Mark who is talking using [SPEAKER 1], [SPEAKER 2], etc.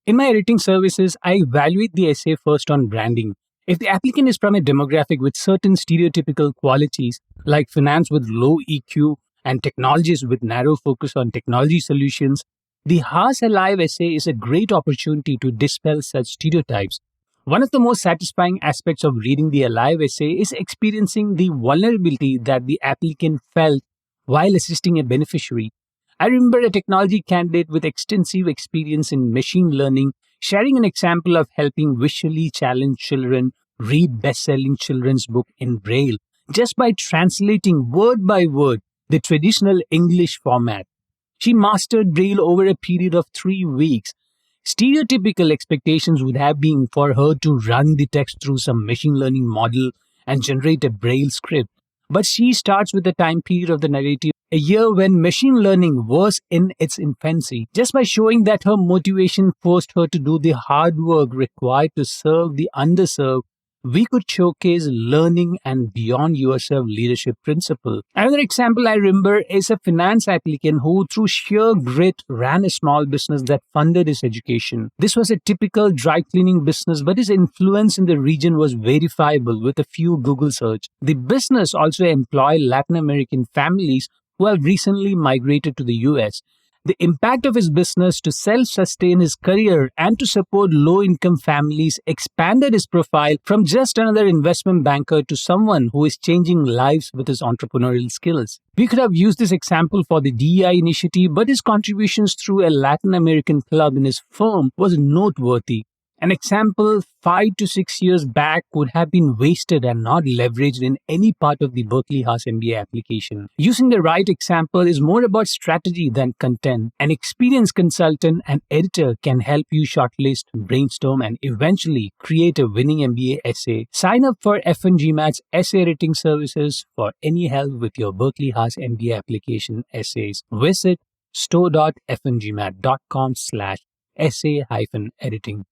[SPEAKER 1] In my editing services, I evaluate the essay first on branding. If the applicant is from a demographic with certain stereotypical qualities, like finance with low EQ and technologists with narrow focus on technology solutions, the Haas Alive essay is a great opportunity to dispel such stereotypes. One of the most satisfying aspects of reading the Alive essay is experiencing the vulnerability that the applicant felt while assisting a beneficiary. I remember a technology candidate with extensive experience in machine learning sharing an example of helping visually challenged children read best-selling children's book in braille just by translating word by word the traditional English format. She mastered braille over a period of 3 weeks. Stereotypical expectations would have been for her to run the text through some machine learning model and generate a braille script. But she starts with the time period of the narrative, a year when machine learning was in its infancy. Just by showing that her motivation forced her to do the hard work required to serve the underserved, we could showcase learning and beyond yourself leadership principle. Another example I remember is a finance applicant who, through sheer grit, ran a small business that funded his education. This was a typical dry cleaning business, but his influence in the region was verifiable with a few Google search. The business also employed Latin American families who have recently migrated to the US. The impact of his business to self sustain his career and to support low income families expanded his profile from just another investment banker to someone who is changing lives with his entrepreneurial skills. We could have used this example for the DEI initiative, but his contributions through a Latin American club in his firm was noteworthy. An example 5 to 6 years back would have been wasted and not leveraged in any part of the Berkeley Haas MBA application. Using the right example is more about strategy than content. An experienced consultant and editor can help you shortlist, brainstorm, and eventually create a winning MBA essay. Sign up for FNGMAT's essay editing services for any help with your Berkeley Haas MBA application essays. Visit store.fngmat.com/essay-editing.